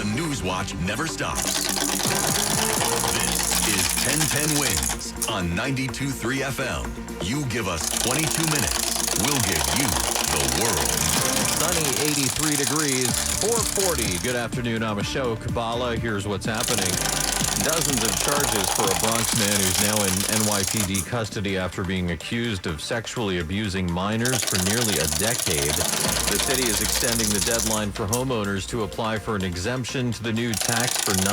The News Watch never stops. This is 1010 Wins on 92.3 FM. You give us 22 minutes, we'll give you the world. Sunny, 83 degrees, 440. Good afternoon, I'm Ashok Kabbalah. Here's what's happening. Dozens of charges for a Bronx man who's now in NYPD custody after being accused of sexually abusing minors for nearly a decade. The city is extending the deadline for homeowners to apply for an exemption to the new tax for 9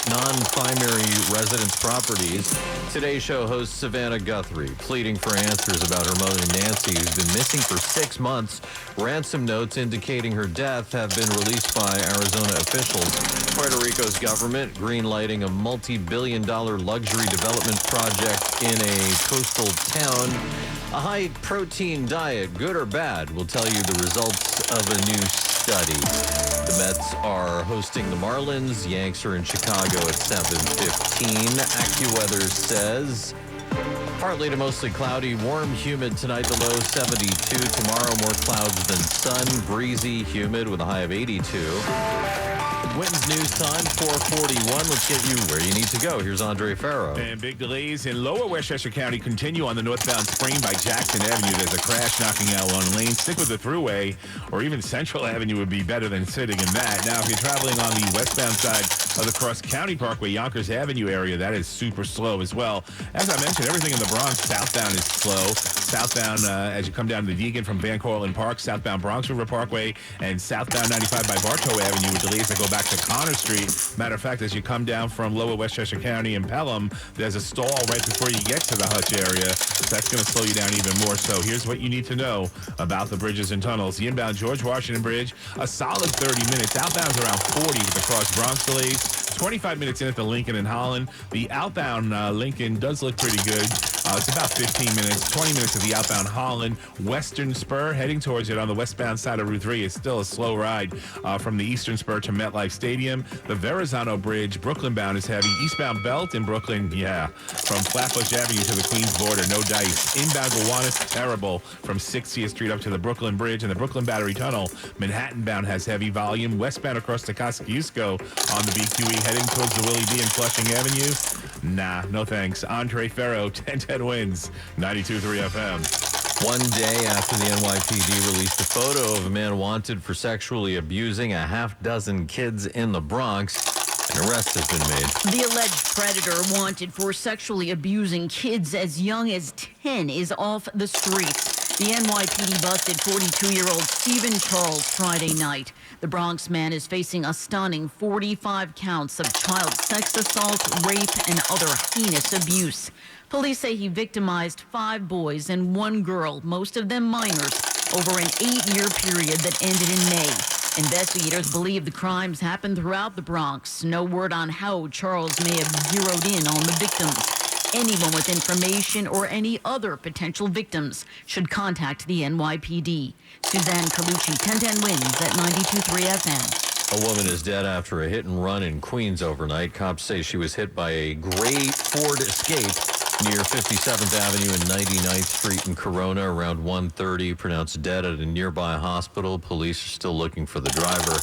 non-primary residence properties. Today's show host Savannah Guthrie pleading for answers about her mother Nancy, who's been missing for 6 months. Ransom notes indicating her death have been released by Arizona officials. Puerto Rico's government greenlighting a multi-billion-dollar luxury development project in a coastal town. A high-protein diet, good or bad, will tell you the results of a new study. The Mets are hosting the Marlins. Yanks are in Chicago at 7:15. AccuWeather says partly to mostly cloudy, warm, humid tonight, the low 72. Tomorrow, more clouds than sun, breezy, humid with a high of 82. Winton's News Time, 441. Let's get you where you need to go. Here's Andre Farrow. And big delays in lower Westchester County continue on the northbound Spring by Jackson Avenue. There's a crash knocking out one lane. Stick with the thruway, or even Central Avenue would be better than sitting in that. Now, if you're traveling on the westbound side of the Cross County Parkway, Yonkers Avenue area, that is super slow as well. As I mentioned, everything in the Bronx southbound is slow. Southbound, as you come down to the Deegan from Van Cortlandt Park, southbound Bronx River Parkway, and southbound 95 by Bartow Avenue with delays that go back to Connor Street. Matter of fact, as you come down from lower Westchester County and Pelham, there's a stall right before you get to the Hutch area. That's going to slow you down even more. So here's what you need to know about the bridges and tunnels. The inbound George Washington Bridge, a solid 30 minutes. Outbound's around 40 with the cross Bronx delays. 25 minutes in at the Lincoln in Holland. The outbound Lincoln does look pretty good. It's about 15 minutes, 20 minutes of the outbound Holland. Western Spur heading towards it on the westbound side of Route 3 is still a slow ride from the Eastern Spur to MetLife Stadium. The Verrazano Bridge, Brooklyn bound, is heavy. Eastbound Belt in Brooklyn, from Flatbush Avenue to the Queens border, no dice. Inbound Gowanus, terrible from 60th Street up to the Brooklyn Bridge and the Brooklyn Battery Tunnel. Manhattan bound has heavy volume. Westbound across the Kosciuszko on the BQE heading towards the Willie D and Flushing Avenue. Nah, no thanks. Andre Farrow, 1010 Wins, 92.3 FM. One day after the NYPD released a photo of a man wanted for sexually abusing a half dozen kids in the Bronx, an arrest has been made. The alleged predator wanted for sexually abusing kids as young as 10 is off the streets. The NYPD busted 42-year-old Stephen Charles Friday night. The Bronx man is facing a stunning 45 counts of child sex assault, rape, and other heinous abuse. Police say he victimized 5 boys and 1 girl, most of them minors, over an 8-year period that ended in May. Investigators believe the crimes happened throughout the Bronx. No word on how Charles may have zeroed in on the victims. Anyone with information or any other potential victims should contact the NYPD. Suzanne Calucci, 1010 Wins at 92.3 FM. A woman is dead after a hit and run in Queens overnight. Cops say she was hit by a gray Ford Escape near 57th Avenue and 99th Street in Corona around 1:30. Pronounced dead at a nearby hospital. Police are still looking for the driver.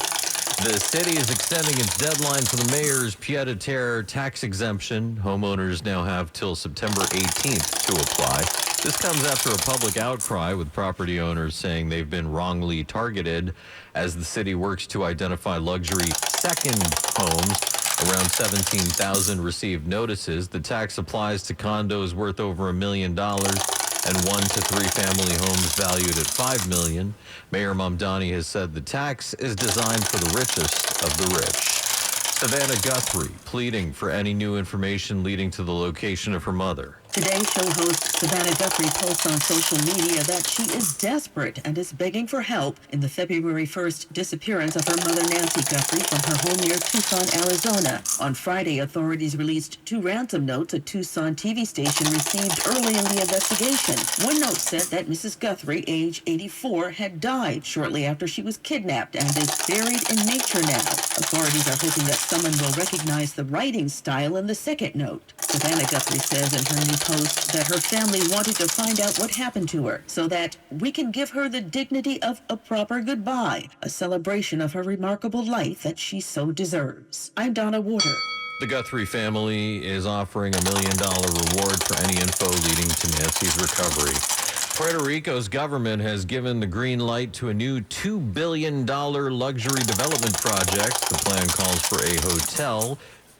The city is extending its deadline for the mayor's pied-à-terre tax exemption. Homeowners now have till September 18th to apply. This comes after a public outcry with property owners saying they've been wrongly targeted as the city works to identify luxury second homes. Around 17,000 received notices. The tax applies to condos worth over $1 million and 1 to 3 family homes valued at $5 million. Mayor Mamdani has said the tax is designed for the richest of the rich. Savannah Guthrie pleading for any new information leading to the location of her mother. Today, show host Savannah Guthrie posts on social media that she is desperate and is begging for help in the February 1st disappearance of her mother, Nancy Guthrie, from her home near Tucson, Arizona. On Friday, authorities released 2 ransom notes a Tucson TV station received early in the investigation. One note said that Mrs. Guthrie, age 84, had died shortly after she was kidnapped and is buried in nature now. Authorities are hoping that someone will recognize the writing style in the second note. Savannah Guthrie says in her new post that her family wanted to find out what happened to her so that we can give her the dignity of a proper goodbye, a celebration of her remarkable life that she so deserves. I'm Donna Warder. The Guthrie family is offering $1 million reward for any info leading to Nancy's recovery. Puerto Rico's government has given the green light to a new $2 billion luxury development project. The plan calls for a hotel,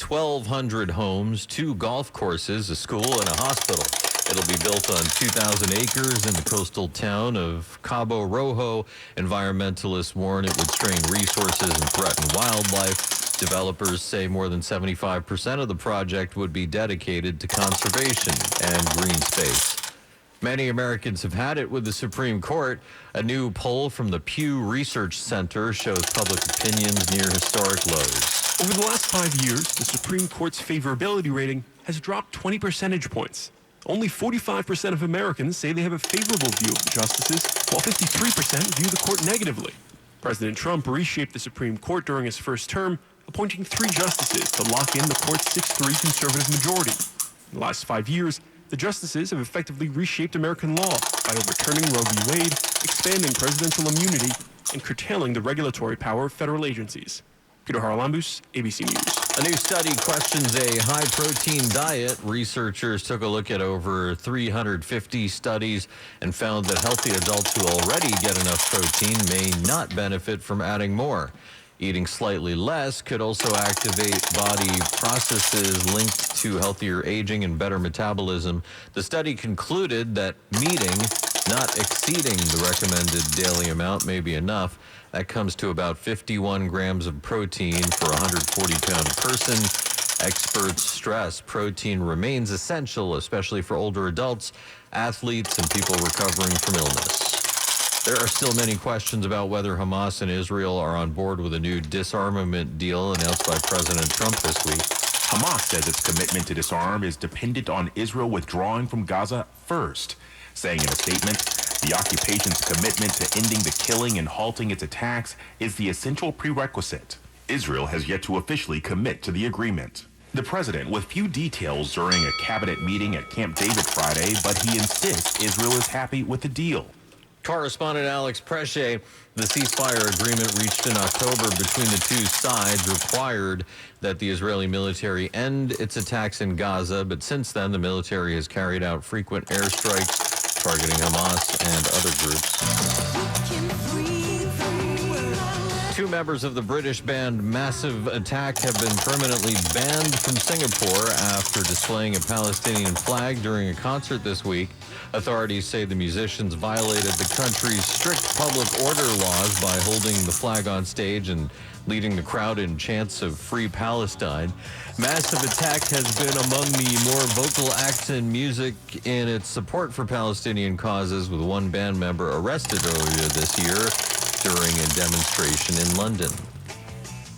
1,200 homes, 2 golf courses, a school, and a hospital. It'll be built on 2,000 acres in the coastal town of Cabo Rojo. Environmentalists warn it would strain resources and threaten wildlife. Developers say more than 75% of the project would be dedicated to conservation and green space. Many Americans have had it with the Supreme Court. A new poll from the Pew Research Center shows public opinions near historic lows. Over the last 5 years, the Supreme Court's favorability rating has dropped 20 percentage points. Only 45% of Americans say they have a favorable view of the justices, while 53% view the court negatively. President Trump reshaped the Supreme Court during his first term, appointing 3 justices to lock in the court's 6-3 conservative majority. In the last 5 years, the justices have effectively reshaped American law by overturning Roe v. Wade, expanding presidential immunity, and curtailing the regulatory power of federal agencies. Peter Haralambous, ABC News. A new study questions a high-protein diet. Researchers took a look at over 350 studies and found that healthy adults who already get enough protein may not benefit from adding more. Eating slightly less could also activate body processes linked to healthier aging and better metabolism. The study concluded that meeting, not exceeding the recommended daily amount, may be enough. That comes to about 51 grams of protein for a 140-pound person. Experts stress protein remains essential, especially for older adults, athletes, and people recovering from illness. There are still many questions about whether Hamas and Israel are on board with a new disarmament deal announced by President Trump this week. Hamas says its commitment to disarm is dependent on Israel withdrawing from Gaza first, saying in a statement, the occupation's commitment to ending the killing and halting its attacks is the essential prerequisite. Israel has yet to officially commit to the agreement. The president with few details during a cabinet meeting at Camp David Friday, but he insists Israel is happy with the deal. Correspondent Alex Preche, the ceasefire agreement reached in October between the two sides required that the Israeli military end its attacks in Gaza, but since then the military has carried out frequent airstrikes targeting Hamas and other groups. 2 members of the British band Massive Attack have been permanently banned from Singapore after displaying a Palestinian flag during a concert this week. Authorities say the musicians violated the country's strict public order laws by holding the flag on stage and leading the crowd in chants of Free Palestine. Massive Attack has been among the more vocal acts in music in its support for Palestinian causes, with one band member arrested earlier this year during a demonstration in London.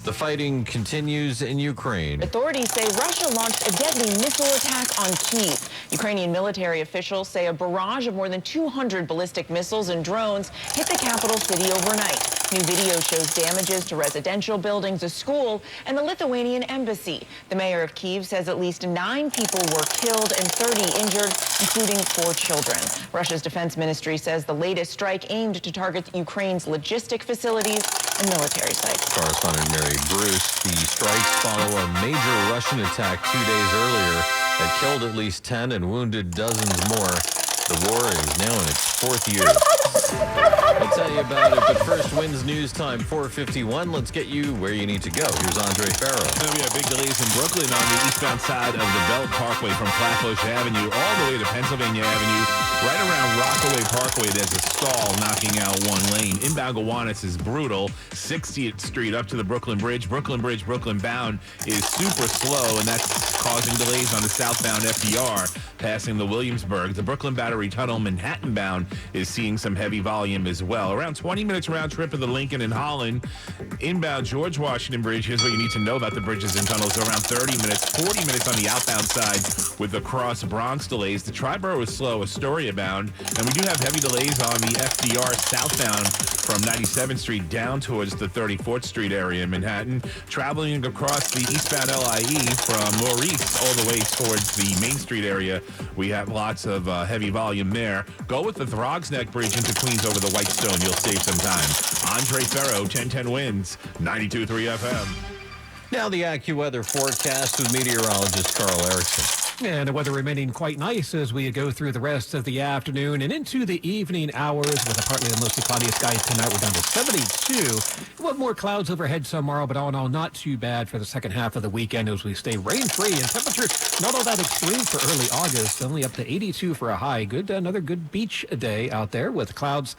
The fighting continues in Ukraine. Authorities say Russia launched a deadly missile attack on Kyiv. Ukrainian military officials say a barrage of more than 200 ballistic missiles and drones hit the capital city overnight. New video shows damages to residential buildings, a school, and the Lithuanian embassy. The mayor of Kyiv says at least 9 people were killed and 30 injured, including 4 children. Russia's defense ministry says the latest strike aimed to target Ukraine's logistic facilities and military sites. Correspondent Mary Bruce. The strikes follow a major Russian attack 2 days earlier that killed at least 10 and wounded dozens more. The war is now in its 4th year. I'll tell you about it, but first, Wins News Time, 4:51. Let's get you where you need to go. Here's Andre Farrow. We have big delays in Brooklyn on the eastbound side of the Belt Parkway from Flatbush Avenue all the way to Pennsylvania Avenue. Right around Rockaway Parkway, there's a stall knocking out one lane. Inbound Gowanus is brutal. 60th Street up to the Brooklyn Bridge. Brooklyn Bridge, Brooklyn bound is super slow, and that's causing delays on the southbound FDR passing the Williamsburg. The Brooklyn Battery Tunnel, Manhattan bound, is seeing some heavy volume as well. Around 20 minutes round trip of the Lincoln and Holland. Inbound George Washington Bridge, here's what you need to know about the bridges and tunnels. Around 30 minutes, 40 minutes on the outbound side with the Cross Bronx delays. The Triborough is slow, Astoria bound, and we do have heavy delays on the FDR southbound from 97th Street down towards the 34th Street area in Manhattan. Traveling across the eastbound LIE from Maurice east all the way towards the Main Street area. We have lots of heavy volume there. Go with the Throgs Neck Bridge into Queens over the Whitestone. You'll save some time. Andre Ferro, 1010 wins, 92.3 FM. Now the AccuWeather forecast with meteorologist Carl Erickson. And the weather remaining quite nice as we go through the rest of the afternoon and into the evening hours with a partly to mostly cloudy sky tonight. We're down to 72. We'll have more clouds overhead tomorrow, but all in all, not too bad for the second half of the weekend as we stay rain-free and temperatures not all that extreme for early August, only up to 82 for a high. Another good beach day out there with clouds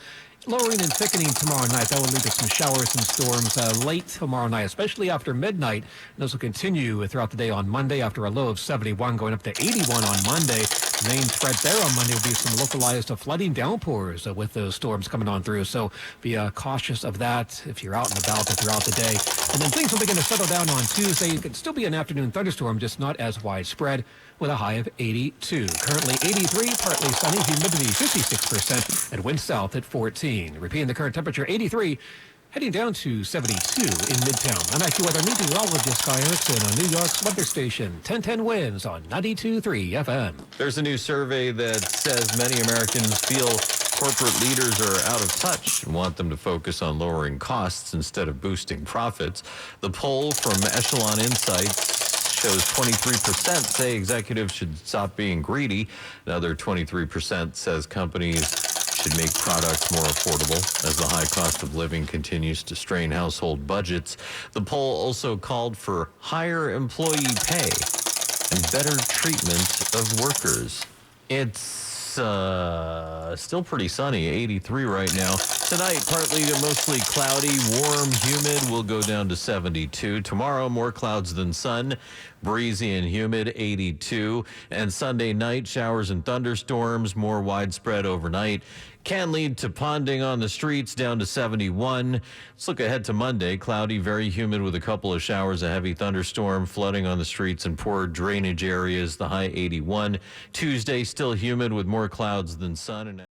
lowering and thickening tomorrow night. That will lead to some showers and storms late tomorrow night, especially after midnight. And those will continue throughout the day on Monday after a low of 71, going up to 81 on Monday. The main threat there on Monday will be some localized flooding downpours with those storms coming on through. So be cautious of that if you're out and about throughout the day. And then things will begin to settle down on Tuesday. It could still be an afternoon thunderstorm, just not as widespread, with a high of 82. Currently 83, partly sunny, humidity 56%, and wind south at 14. Repeating the current temperature, 83, heading down to 72 in Midtown. I'm AccuWeather meteorologist Guy Erickson on New York's weather station, 1010 Winds on 92.3 FM. There's a new survey that says many Americans feel corporate leaders are out of touch and want them to focus on lowering costs instead of boosting profits. The poll from Echelon Insights shows 23% say executives should stop being greedy. Another 23% says companies should make products more affordable as the high cost of living continues to strain household budgets. The poll also called for higher employee pay and better treatment of workers. It's still pretty sunny, 83 right now. Tonight, partly to mostly cloudy, warm, humid, will go down to 72. Tomorrow, more clouds than sun, breezy and humid, 82. And Sunday night, showers and thunderstorms, more widespread overnight. Can lead to ponding on the streets, down to 71. Let's look ahead to Monday. Cloudy, very humid with a couple of showers, a heavy thunderstorm, flooding on the streets and poor drainage areas, the high 81. Tuesday, still humid with more clouds than sun.